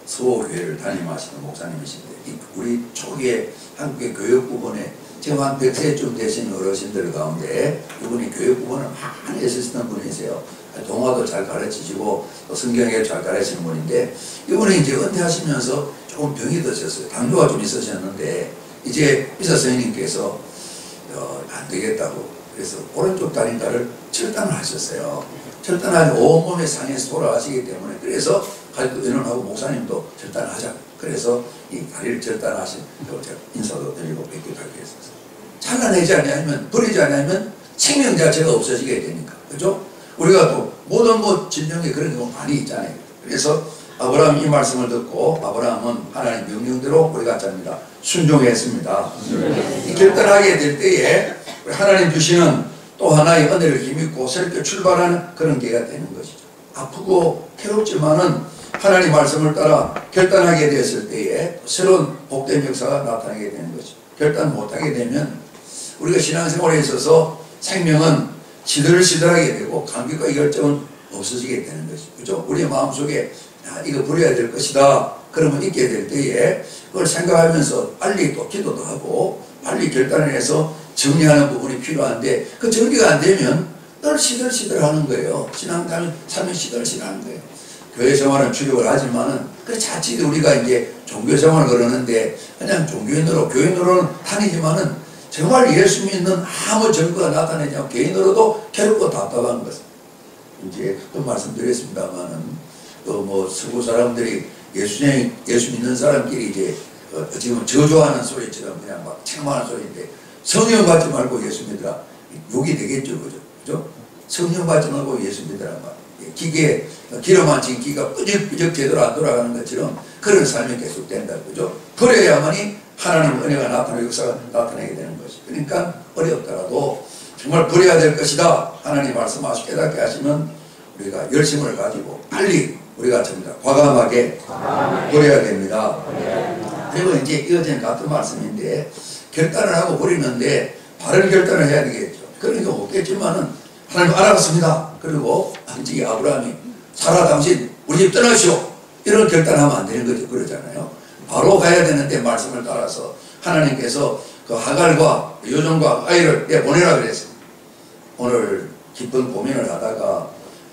서울교회를 담임하시는 목사님이신데 우리 초기에 한국의 교육 부분에 지금 한 100세쯤 되신 어르신들 가운데 이분이 교육 부분을 많이 애쓰시는 분이세요. 동화도 잘 가르치시고 또 성경을 잘 가르치는 분인데 이분이 이제 은퇴하시면서 조금 병이 드셨어요. 당뇨가 좀 있으셨는데 이제 의사 선생님께서 안 되겠다고 그래서 오른쪽 다리를 철단을 하셨어요. 철단하니 온몸에 상해서 돌아가시기 때문에 그래서 가족도 의논하고 목사님도 철단하자. 그래서 이 다리를 철단하신 제가 인사도 드리고 뵙기도 하게 했었어요. 잘라내지 않으면 버리지 않으면 생명 자체가 없어지게 되니까 그죠? 우리가 또 모든 진정에 그런 경우 많이 있잖아요. 그래서 아브라함이 이 말씀을 듣고 아브라함은 하나님 명령대로 우리 같습니다. 순종했습니다. 이 결단하게 될 때에 하나님 주시는 또 하나의 은혜를 힘입고 새롭게 출발하는 그런 기회가 되는 것이죠. 아프고 괴롭지만은 하나님 말씀을 따라 결단하게 되었을 때에 새로운 복된 역사가 나타나게 되는 것이죠. 결단 못하게 되면 우리가 신앙생활에 있어서 생명은 시들시들하게 되고 감격과 열정은 없어지게 되는 것이죠. 그죠? 우리의 마음속에 이거 버려야 될 것이다. 그러면 있게 될 때에 그걸 생각하면서 빨리 또 기도도 하고 빨리 결단을 해서 정리하는 부분이 필요한데 그 정리가 안 되면 늘 시들시들하는 거예요. 신앙생활은 삶이 시들시들하는 거예요. 교회 생활은 출입을 하지만은 그 자칫 우리가 이제 종교 생활을 그러는데 그냥 종교인으로 교인으로는 다니지만은 정말 예수 믿는 아무 증거가 나타나지 않고 개인으로도 괴롭고 답답한 것은 이제 또 말씀드렸습니다만은 또 서구 사람들이 예수 믿는 사람끼리 이제 지금 저주하는 소리처럼 그냥 막 책망하는 소리인데 성령 받지 말고 예수 믿으라 욕이 되겠죠, 그죠? 성령 받지 말고 예수 믿으라 말. 기계에 기름 안 친 기가 끄적끄적 제대로 안 돌아가는 것처럼 그런 삶이 계속된다, 그죠? 그래야만이 하나님 은혜가 나타나고 역사가 나타나게 되는 것이. 그러니까 어렵더라도 정말 버려야 될 것이다. 하나님 말씀하시고 깨닫게 하시면 우리가 열심을 가지고 빨리 우리가 접니다. 과감하게 버려야 됩니다. 그리고 이제 이어진 같은 말씀인데 결단을 하고 버리는데 바른 결단을 해야 되겠죠. 그러니까 없겠지만은 하나님 알아봤습니다. 그리고 이제 아브라함이 사라 당신 우리 집 떠나시오. 이런 결단하면 안 되는 거죠. 그러잖아요. 바로 가야 되는데 말씀을 따라서 하나님께서 그 하갈과 요정과 아이를 내보내라 그랬어요. 오늘 깊은 고민을 하다가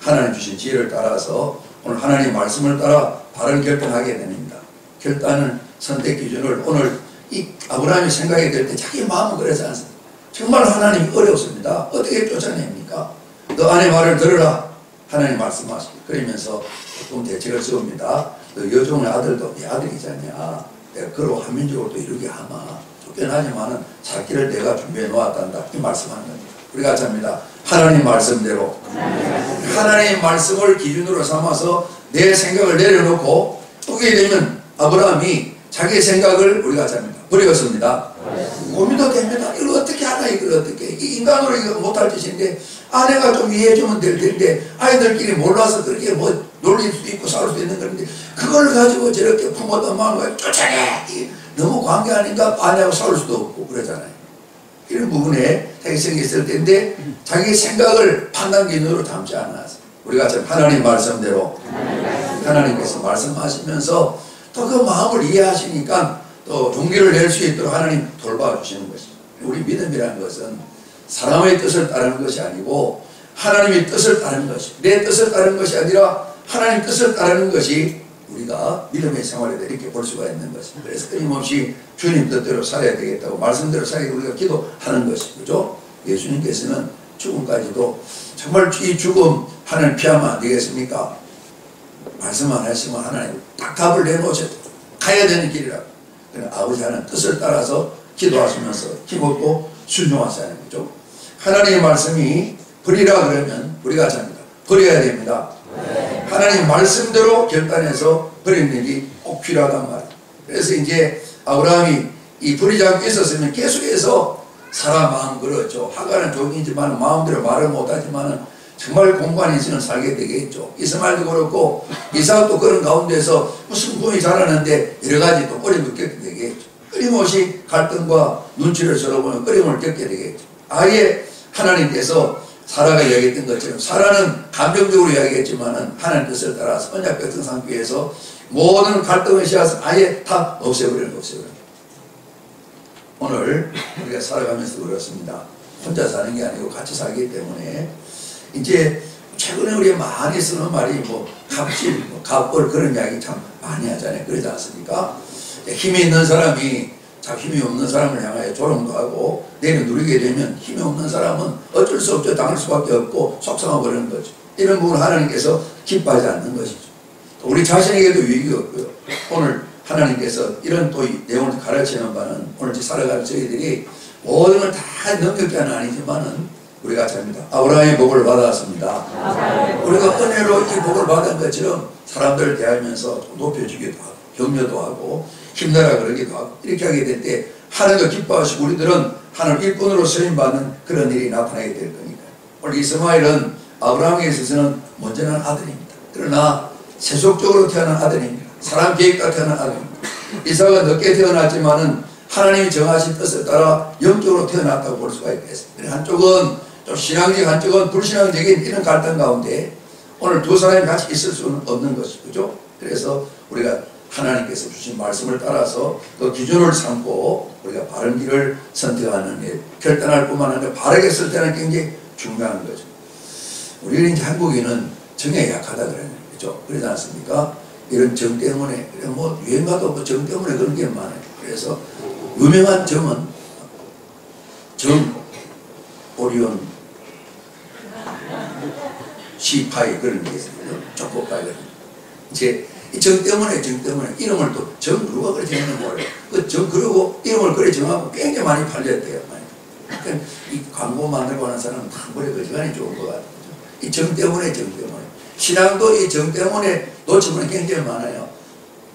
하나님 주신 지혜를 따라서 오늘 하나님 말씀을 따라 바른 결단하게 됩니다. 결단은 선택 기준을 오늘 이 아브라함이 생각이 될 때 자기 마음은 그러지 않습니다. 정말 하나님이 어렵습니다. 어떻게 쫓아냅니까? 너 아내 말을 들으라. 하나님 말씀하십니다. 그러면서 조금 대책을 세웁니다. 너 여종의 아들도 네 아들이잖냐. 내가 그로 한민족을 또 이루게 하마. 쫓겨나지만은 살 길을 내가 준비해 놓았단다. 이 말씀하는 겁니다. 우리가 잡니다. 하나님 말씀대로. 하나님 말씀을 기준으로 삼아서 내 생각을 내려놓고 오게 되면 아브라함이 자기 생각을 우리가 잡니다. 버렸습니다. 고민도 됩니다. 이걸 어떻게 하나, 이걸 어떻게. 이 인간으로 이거 못할 짓인데 아내가 좀 이해해주면 될 텐데 아이들끼리 몰라서 그렇게 뭐 놀릴 수도 있고 싸울 수도 있는 건데 그걸 가지고 저렇게 품었던 마음을 쫓아내. 너무 관계 아닌가 아내하고 싸울 수도 없고 그러잖아요. 이런 부분에 택성이 있을 텐데 자기 생각을 판단 기준으로 담지 않았어요. 우리가 참 하나님 말씀대로 하나님께서 말씀하시면서 또 그 마음을 이해하시니까 또 용기를 낼 수 있도록 하나님 돌봐주시는 것입니다. 우리 믿음이라는 것은 사람의 뜻을 따르는 것이 아니고 하나님의 뜻을 따르는 것입니다. 내 뜻을 따르는 것이 아니라 하나님 뜻을 따르는 것이 우리가 믿음의 생활에 이렇게 볼 수가 있는 것입니다. 그래서 끊임없이 주님 뜻대로 살아야 되겠다고 말씀대로 살아야 우리가 기도하는 것이죠. 그죠? 예수님께서는 죽음까지도 정말 이 죽음 하나님 피하면 안 되겠습니까? 말씀 안 하시면 하나님 딱 답을 내놓으셔. 가야 되는 길이라고. 아버지 하나님 뜻을 따라서 기도하시면서 힘없고 순종하셔야 하는 거죠. 하나님의 말씀이 버리라 그러면 우리가 잡니다. 버려야 됩니다. 하나님 말씀대로 결단해서 버리는 일이 꼭 필요하단 말이에요. 그래서 이제 아브라함이 이 버리지 않고 있었으면 계속해서 사람 마음 그렇죠. 하가는 종이지만 마음대로 말을 못하지만은 정말 공간에서는 살게 되겠죠. 이스마엘도 그렇고 이삭도 그런 가운데서 무슨 꿈이 자라는데 여러 가지 또 어려움을 겪게 되겠죠. 끊임없이 갈등과 눈치를 서로 보면 어려움을 겪게 되겠죠. 아예 하나님께서 사라가 이야기했던 것처럼 사라는 감정적으로 이야기했지만은 하나님 뜻을 따라서 언약 백성 삼기 위해서 모든 갈등을 씨앗을 아예 다 없애버리는. 오늘 우리가 살아가면서 그렇습니다. 혼자 사는 게 아니고 같이 살기 때문에 이제 최근에 우리가 많이 쓰는 말이 뭐 갑질, 갑벌 그런 이야기 참 많이 하잖아요. 그러지 않습니까? 힘이 있는 사람이 자 힘이 없는 사람을 향하여 조롱도 하고 내려누리게 되면 힘이 없는 사람은 어쩔 수 없죠. 당할 수밖에 없고 속상하고 그러는 거죠. 이런 부분을 하나님께서 기뻐하지 않는 것이죠. 우리 자신에게도 유익이 없고요. 오늘 하나님께서 이런 또 내용을 가르치는 바는 오늘 살아가는 저희들이 모든 걸 다 능력자는 아니지만은 우리가 잡니다. 아브라함의 복을 받았습니다. 우리가 은혜로 이 복을 받은 것처럼 사람들을 대하면서 높여주기도 하고 격려도 하고 힘내라 그러기도 하고 이렇게 하게 될 때 하나님도 기뻐하시고 우리들은 하나님 일꾼으로 쓰임받는 그런 일이 나타나게 될 거니까요. 오늘 이스마엘은 아브라함에 있어서는 먼저 난 아들입니다. 그러나 세속적으로 태어난 아들입니다. 사람 계획과 태어난 아들입니다. 이삭은 늦게 태어났지만은 하나님이 정하신 뜻에 따라 영적으로 태어났다고 볼 수가 있겠습니다. 한쪽은 좀 신앙적, 한쪽은 불신앙적인 이런 갈등 가운데 오늘 두 사람이 같이 있을 수는 없는 것이죠. 그죠? 그래서 우리가 하나님께서 주신 말씀을 따라서 그 기준을 삼고 우리가 바른 길을 선택하는 일, 결단할 뿐만 아니라 바르게 쓸 때는 굉장히 중요한 거죠. 우리는 이제 한국인은 정에 약하다 그러는 거죠. 그러지 않습니까? 이런 정 때문에, 뭐 유행가도 없고 정 때문에 그런 게 많아요. 그래서 유명한 정은 정, 오리온, 시파이 그런 게 있어요. 초코파이 그런 이제 이 정 때문에 이름을 또 정 누가 그래 정하는 거예요. 그 정 그러고 이름을 그래 정하고 굉장히 많이 팔렸대요. 그러니까 이 광고 만들고 하는 사람은 다 그래 그 시간이 좋은 것 같아요. 이 정 때문에 신앙도 이 정 때문에 놓치면 굉장히 많아요.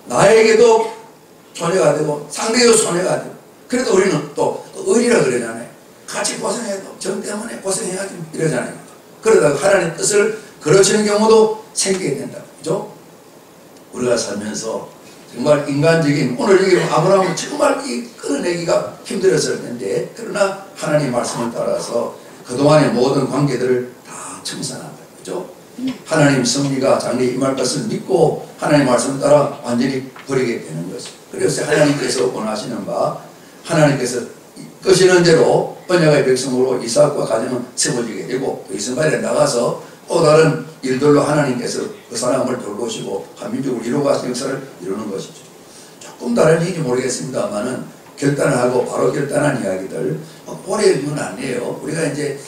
나에게도 손해가 되고 상대에도 손해가 되고 그래도 우리는 또 의리라 그러잖아요. 같이 고생해도 정 때문에 고생해야지 이러잖아요. 그러다가 하나님의 뜻을 그르치는 경우도 생기게 된다. 그죠? 우리가 살면서 정말 인간적인 오늘 여기 아브라함은 정말 이 끌어내기가 힘들었을 텐데 그러나 하나님의 말씀을 따라서 그동안의 모든 관계들을 다 청산한다. 그죠? 하나님 섭리가 장래에 임할 것을 믿고 하나님의 말씀을 따라 완전히 버리게 되는 것입니다. 그래서 하나님께서 원하시는 바 하나님께서 끄시는 대로 언약의 백성으로 이삭과 가정은 세워지게 되고 이스마엘에 나가서 또 다른 일들로 하나님께서 그 사람을 돌보시고 한민족을 이루어가신 역사를 이루는 것이죠. 조금 다른 얘기인지 모르겠습니다만은 결단하고 바로 결단한 이야기들 오래는 아니에요. 우리가 이제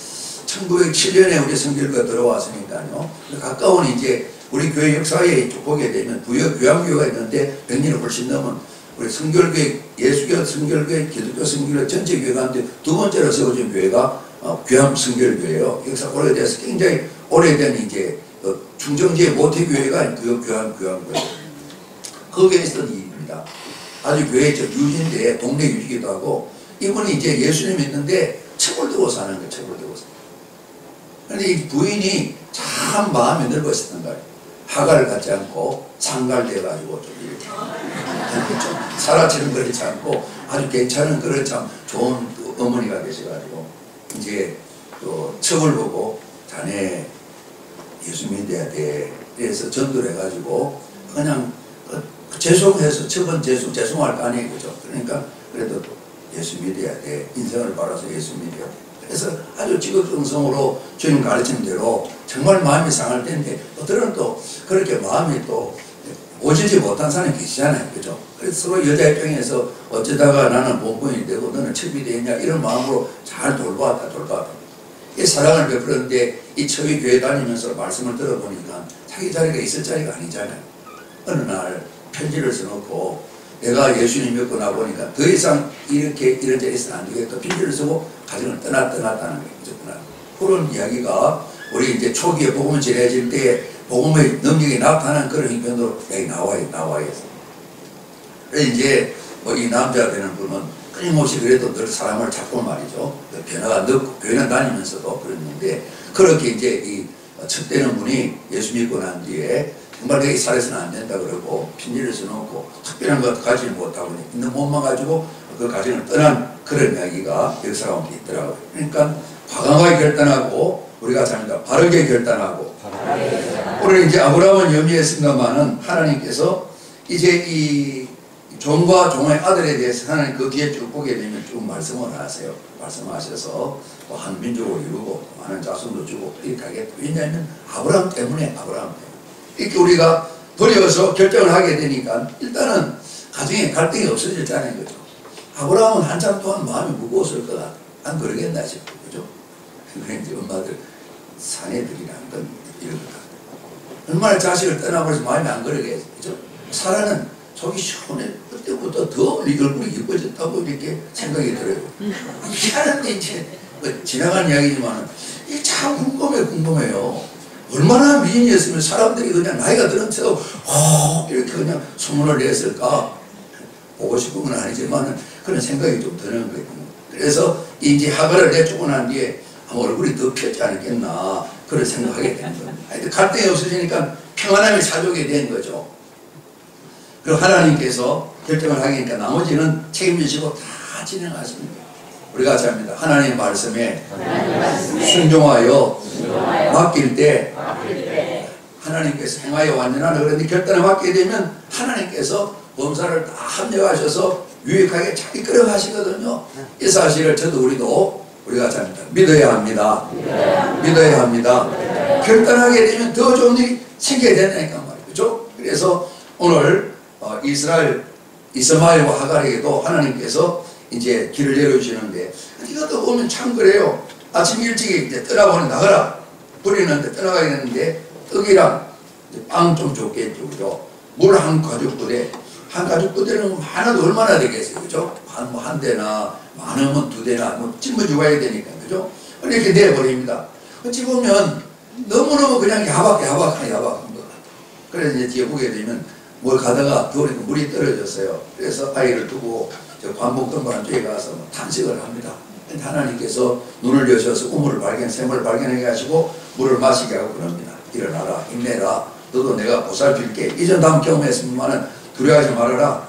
1907년에 우리 성결교가 들어왔으니까요. 가까운 이제 우리 교회 역사에 보게 되면 부여 교양교회가 있는데 100년이 훨씬 넘은 우리 성결교회, 예수교 성결교회, 기독교 성결교회 전체 교회 가운데 두 번째로 세워진 교회가 교양 성결교회예요. 역사 오래돼서 굉장히 오래된 이제 중정지의 모태교회가 부여 교양교회. 거기에 있었던 일입니다. 아주 교회 유지인데 동네 유지기도 하고 이분이 이제 예수님 믿는데 첩을 두고 사는 거예요. 첩을 두고 사는. 그런데 이 부인이 참 마음이 넓었었던 거예요. 하가를 갖지 않고 상갈돼가지고 좀 이렇게 좀 살아치는 그렇지 않고 아주 괜찮은 그런 참 좋은 어머니가 되셔가지고 이제 또 첩을 보고 자네 예수 믿어야 돼. 그래서 전도를 해가지고 그냥 죄송해서 첩은 죄송할 거 아니에요. 그죠? 그러니까 그래도 예수 믿어야 돼. 인생을 바라서 예수 믿어야 돼. 그래서 아주 지극정성으로 주님 가르친 대로 정말 마음이 상할 텐데 어떨은 또 그렇게 마음이 또 오지지 못한 사람이 계시잖아요. 그죠? 그래서 서로 여자 입장에서 어쩌다가 나는 본분이 되고 너는 첩이 되냐 이런 마음으로 잘 돌봐왔다. 이 사랑을 베풀었는데 이 첩이 교회 다니면서 말씀을 들어보니까 자기 자리가 있을 자리가 아니잖아요. 어느 날 편지를 써놓고 내가 예수님 믿고 나보니까 더 이상 이렇게 이런 자리에서는 안 되겠다. 편지를 쓰고 가정을 떠났다는 거죠. 그런 이야기가 우리 이제 초기에 복음을 전해질 때 복음의 능력이 나타나는 그런 형편으로 여기 나와요. 그래서 이제 뭐 이 남자 되는 분은 끊임없이 그래도 늘 사람을 찾고 말이죠. 변화가 늦고 교회는 다니면서도 그랬는데 그렇게 이제 이 첩되는 분이 예수 믿고 난 뒤에 정말 내가 살아서는 안 된다 그러고 편지를 써놓고 특별한 것 가지지 못하고 있는 몸만 가지고 그 가정을 떠난 그런 이야기가 역사 가운데 있더라고요. 그러니까 과감하게 결단하고 우리가 잡니다. 바르게 결단하고 오늘 이제 아브라함은 염려했습니다만은 하나님께서 이제 이 종과 종의 아들에 대해서 하나님 그 뒤에 쭉 보게 되면 쭉 말씀을 하세요. 말씀하셔서 또 한 민족을 이루고 많은 자손도 주고 이렇게 하겠다. 왜냐하면 아브라함 때문에 이렇게 우리가 버려서 결정을 하게 되니까 일단은 가정에 갈등이 없어졌잖아요. 그죠? 아브라함은 한참 동안 마음이 무거웠을 거다. 안 그러겠나 싶고, 그죠? 그런데 엄마들, 사내들이라는 건 이런 거다. 얼마나 자식을 떠나버려서 마음이 안 그러겠어. 그죠? 사라는 속이 시원해. 그때부터 더 얼굴이 예뻐졌다고 이렇게 생각이 들어요. 희한한데 이제 지나간 이야기지만 이게 참 궁금해요. 얼마나 미인이었으면 사람들이 그냥 나이가 들은 채로 이렇게 그냥 소문을 냈을까? 보고 싶은 건 아니지만 그런 생각이 좀 드는 거예요. 그래서 이제 하가를 내주고 난 뒤에 얼굴이 더 폈지 않겠나 그런 생각하게 된 거예요. 하여튼 갈등이 없어지니까 평안함이 사족이 된 거죠. 그리고 하나님께서 결정을 하니까 나머지는 책임지시고 다 진행하십니다. 우리가 같이 합니다. 하나님의 말씀에 순종하여 맡길 때 하나님께서 행하여 완전하라. 그런데 결단을 맡게 되면 하나님께서 범사를 다 합력하셔서 유익하게 잘 이끌어 가시거든요. 이 사실을 저도 우리가 같이 합니다. 믿어야 합니다. 결단하게 되면 더 좋은 일이 생겨야 된다니까 말이죠. 그래서 오늘 이스마엘과 하갈에게도 하나님께서 이제 길을 열어주시는데 이것도 보면 참 그래요. 아침 일찍 이제 떠나보니 나가라. 부리는데 떠나가야 되는데 떡이랑 빵 좀 줬겠죠. 그죠? 물 한 가죽 부대. 한 가죽 부대는 하나도 얼마나 되겠어요. 그죠? 한 대나 많으면 두 대나 뭐 짊어지고 가야 되니까. 그죠? 이렇게 내버립니다. 어찌 보면 너무너무 그냥 야박한 것 같아요. 그래서 이제 뒤에 보게 되면 뭘 가다가 돌에서 물이 떨어졌어요. 그래서 아이를 두고 저 관복동반 쪽에 가서 탄식을 합니다. 하나님께서 눈을 여셔서 샘을 발견하게 하시고 물을 마시게 하고 그럽니다. 일어나라, 힘내라. 너도 내가 보살필게. 이전 다음 경험했으면 두려워하지 말아라.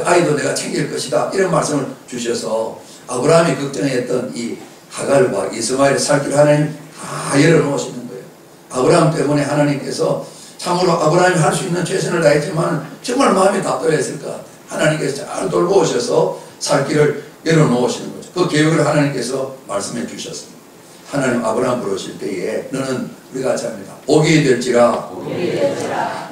아이도 내가 챙길 것이다. 이런 말씀을 주셔서 아브라함이 걱정했던 이 하갈과 이스마엘의 살 길을 하나님 다 열어놓으시는 거예요. 아브라함 때문에 하나님께서 참으로 아브라함이 할 수 있는 최선을 다했지만 정말 마음이 답답했을 것 같아요. 하나님께서 잘 돌보셔서 살 길을 열어놓으시는 거죠. 그 계획을 하나님께서 말씀해 주셨습니다. 하나님 아브라함 부르실 때에 너는 우리가 같이 합니다. 복이 될지라.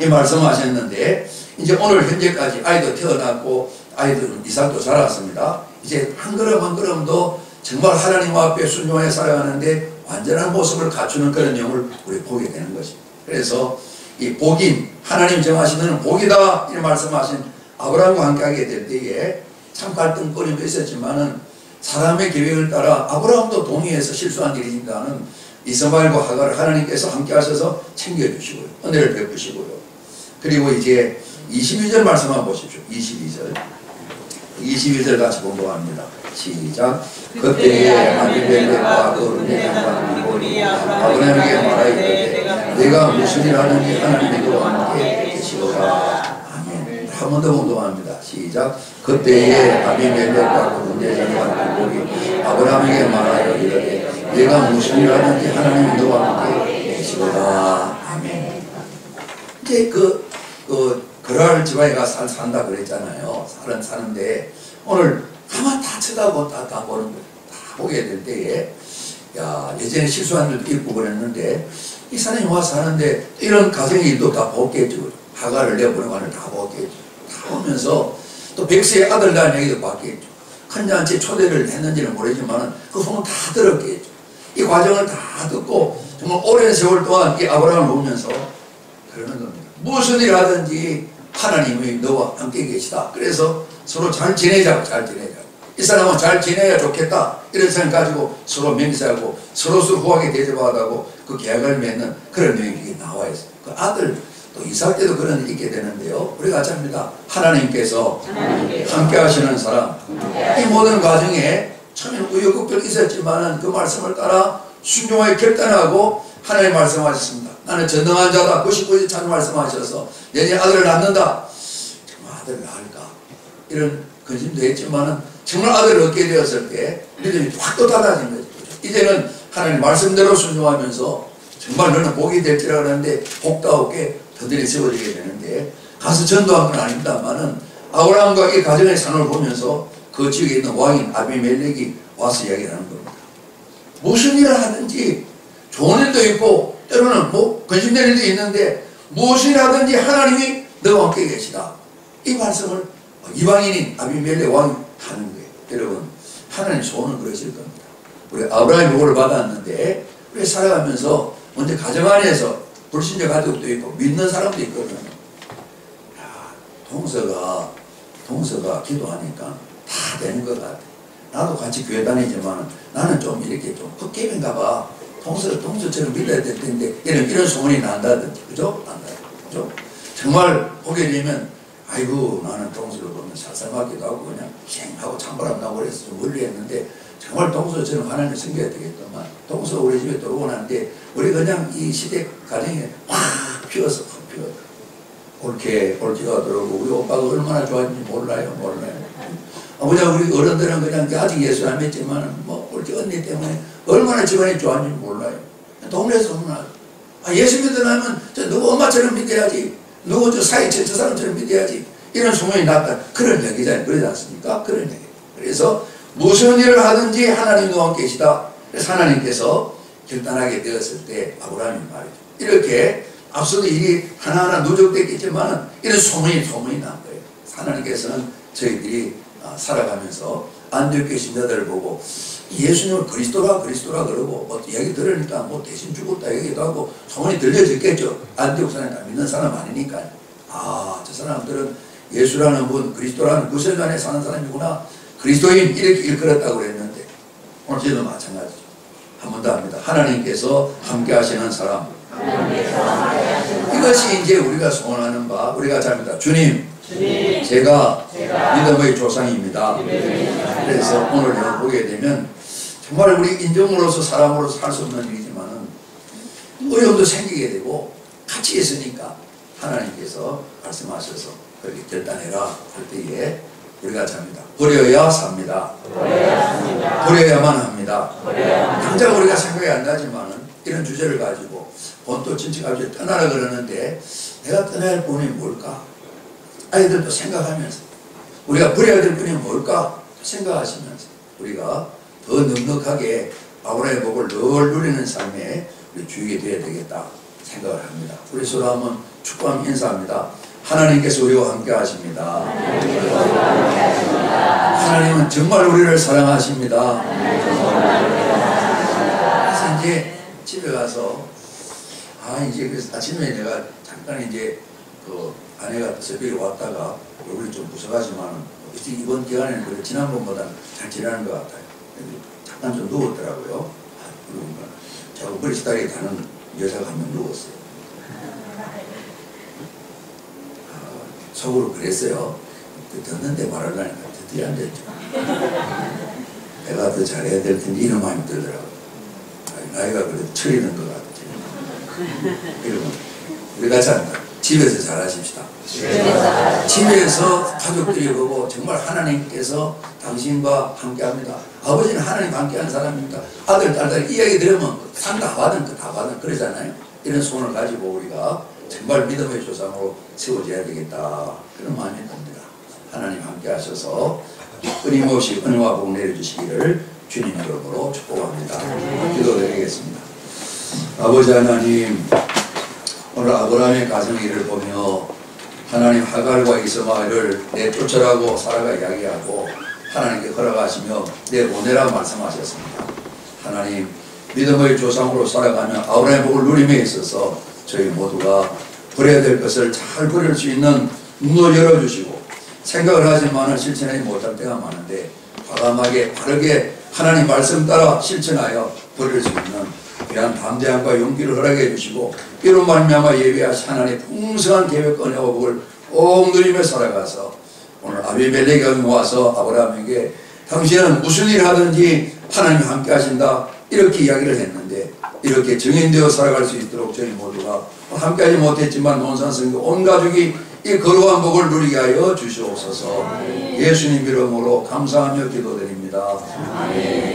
이 말씀하셨는데 이제 오늘 현재까지 아이도 태어났고 아이들은 이삭도 자랐습니다. 이제 한 걸음 한 걸음도 정말 하나님 앞에 순종해 살아가는데 완전한 모습을 갖추는 그런 영을 우리 보게 되는 것입니다. 그래서 이 복인 하나님 정하시는 복이다 이 말씀하신 아브라함과 함께하게 될 때에 참 갈등거림도 있었지만은 사람의 계획을 따라 아브라함도 동의해서 실수한 일입니다는 이스마엘과 하갈을 하나님께서 함께하셔서 챙겨주시고요. 은혜를 베푸시고요. 그리고 이제 22절 말씀 한번 보십시오. 22절 같이 공부합니다. 시작. 그때에 아비멜렉과 그 르베카가 아브라함에게 말하기를 내가 무슨 일 하는지 하나님이 너와 함께 계시도다. 아멘. 한 번 더 공부합니다. 시작. 그때에 아비멜렉과 그 르베카가 아브라함에게 말하기를 내가 무슨 일 하는지 하나님이 너와 함께 계시도다. 아멘. 이제 그랄 지방에 가서 산다 그랬잖아요. 사는데 오늘 가만 다 쳐다보고 다 보는 거예요. 다 보게 될 때에 야 예전에 실수한 일도 있고 그랬는데 이 사람이 와서 사는데 이런 가정의 일도 다 보겠죠. 하갈을 내보내고 하는 다 보겠죠. 다 보면서 또 백세의 아들 낳은 얘기도 봤겠죠. 큰 잔치 초대를 했는지는 모르지만 그 소문 다 들었겠죠. 이 과정을 다 듣고 정말 오랜 세월 동안 이 아브라함을 보면서 그러는 겁니다. 무슨 일 하든지 하나님이 너와 함께 계시다. 그래서 서로 잘 지내자고. 이 사람은 잘 지내야 좋겠다. 이런 생각 가지고 서로 맹세하고 서로 후하게 대접하다고 그 계약을 맺는 그런 내용이 나와 있어요. 그 아들 또 이삭 때도 그런 일이 있게 되는데요. 우리가 같이 합니다. 하나님께서 함께 하시는 사람. 이 모든 과정에 처음에는 우여곡절이 있었지만 그 말씀을 따라 순종하게 결단하고 하나님 말씀하셨습니다. 나는 전능한 자다. 99일 참 말씀하셔서 내년에 아들을 낳는다. 정말 아들을 낳을까? 이런 근심도 했지만은 정말 아들을 얻게 되었을 때 믿음이 확 또 달라진 거죠. 이제는 하나님 말씀대로 순종하면서 정말 너는 복이 될지라 그러는데 복다우게 더들이 세워지게 되는데 가서 전도한 건 아닙니다만은 아브라함과 이 가정의 산을 보면서 그 지역에 있는 왕인 아비멜렉이 와서 이야기를 하는 겁니다. 무슨 일을 하든지 좋은 일도 있고 때로는 근심되는 일도 있는데 무엇을 하든지 하나님이 너와 함께 계시다. 이 말씀을 이방인인 아비멜렉 왕이 하는 거예요. 여러분 하나님 소원은 그러실 겁니다. 우리 아브라함이 복을 받았는데 우리 살아가면서 먼저 가정 안에서 불신자 가족도 있고 믿는 사람도 있거든요. 야, 동서가 기도하니까 다 되는 것 같아. 나도 같이 교회 다니지만 나는 좀 이렇게 좀 헛개인가 봐. 동서처럼 믿어야 될 텐데 이런 소문이 난다든지 그죠? 그죠? 정말 보게 되면 아이고 나는 동서를 보면 살살맞기도 하고 그냥 쌩하고 찬바람 나고 그래서 좀 멀리 했는데 정말 동서처럼 하나님을 섬겨야 되겠더만 동서 우리 집에 들어오고 나는데 우리 그냥 이 시대 가정에 확 피어서 올케가 들어오고 우리 오빠가 얼마나 좋아하는지 몰라요. 아버지가 우리 어른들은 그냥 아직 예수 안 믿지만 올케 언니 때문에 얼마나 집안이 좋아하는지 몰라요. 동네에서 소문나요. 예수 믿으려면 누구 엄마처럼 믿어야지. 누구 저 사람처럼 믿어야지. 이런 소문이 났다. 그런 얘기잖아요. 그러지 않습니까? 그런 얘기. 그래서 무슨 일을 하든지 하나님 너와 함께 계시다. 그래서 하나님께서 결단하게 되었을 때 아브라함이 말이죠. 이렇게 앞서도 일이 하나하나 누적됐겠지만 이런 소문이 난 거예요. 하나님께서는 저희들이 살아가면서 안디옥교회 신자들을 보고 예수님을 그리스도라 그러고 이야기 들으니까 대신 죽었다 얘기도 하고 소문이 들려졌겠죠. 안디옥 사람이 다 믿는 사람 아니니까요. 저 사람들은 예수라는 분, 그리스도라는 구세주 안에 사는 사람이구나. 그리스도인 이렇게 일컬었다고 그랬는데 오늘 저희도 마찬가지죠. 한 번 더 합니다. 하나님께서 함께 하시는 사람. 이것이 이제 우리가 소원하는 바, 우리가 잘합니다. 주님, 제가 믿음의 조상입니다. 그래서 오늘 보게 되면 정말 우리 인종으로서 사람으로서 할 수 없는 일이지만 어려움도 생기게 되고 같이 있으니까 하나님께서 말씀하셔서 그렇게 결단해라 할 때에 우리가 잡니다. 버려야 삽니다. 버려야만 합니다. 당장 우리가 생각이 안 나지만은 이런 주제를 가지고 본토 친척아버지 떠나라 그러는데 내가 떠나야 할 분이 뭘까? 아이들도 생각하면서 우리가 버려야 될 분이 뭘까? 생각하시면서 우리가 더 넉넉하게 아브라함의 복을 늘 누리는 삶에 우리 주의가 되어야 되겠다 생각을 합니다. 우리 서로 한번 축복하며 인사합니다. 하나님께서 우리와 함께 하십니다. 하나님은 정말 우리를 사랑하십니다. 그래서 이제 집에 가서 이제 그 아침에 내가 잠깐 이제 그 아내가 새벽에 왔다가 얼굴이 좀 부서가지만 이번 기간에는 그래 지난번보다 잘 지내는 것 같아요. 잠깐 좀 누웠더라고요. 그러니까 자꾸 머리스타일이 다른 여자가 한 명 누웠어요. 속으로 그랬어요. 듣는데 말하려니까 듣지 안 됐죠. 내가 더 잘해야 될 텐데 이런 마음이 들더라고요. 나이가 그래도 철이는 것 같지. 여러분 우리 같이 합니다. 집에서 잘하십시다. 집에서 가족들이 보고 정말 하나님께서 당신과 함께합니다. 아버지는 하나님 함께하는 사람입니다. 아들, 딸들 이야기 들으면 상 다 받은 거 다 받은 그러잖아요. 이런 소원을 가지고 우리가 정말 믿음의 조상으로 세워져야 되겠다 그런 마음이 듭니다. 하나님 함께하셔서 끊임없이 은혜와 복 내려주시기를 주님 이름으로 축복합니다. 기도드리겠습니다. 아버지 하나님, 오늘 아브라함의 가정일을 보며 하나님 하갈과 이스마엘을 내쫓으라고 사라가 이야기하고 하나님께 허락하시며 내보내라 말씀하셨습니다. 하나님 믿음의 조상으로 살아가며 아브라함의 복을 누림에 있어서 저희 모두가 버려야 될 것을 잘 버릴 수 있는 눈을 열어주시고 생각을 하지만 실천하지 못할 때가 많은데 과감하게 바르게 하나님 말씀 따라 실천하여 버릴 수 있는 귀한 담대함과 용기를 허락해 주시고 이로 말미암아 예비하신 하나님의 풍성한 계획과 은혜와 복을 꼭 누리며 살아가서 오늘 아비멜렉이 와서 아브라함에게 당신은 무슨 일 하든지 하나님이 함께 하신다 이렇게 이야기를 했는데 이렇게 정인되어 살아갈 수 있도록 저희 모두가 함께하지 못했지만 논산성교 온 가족이 이 거룩한 복을 누리게 하여 주시옵소서. 예수님 이름으로 감사하며 기도드립니다. 아멘.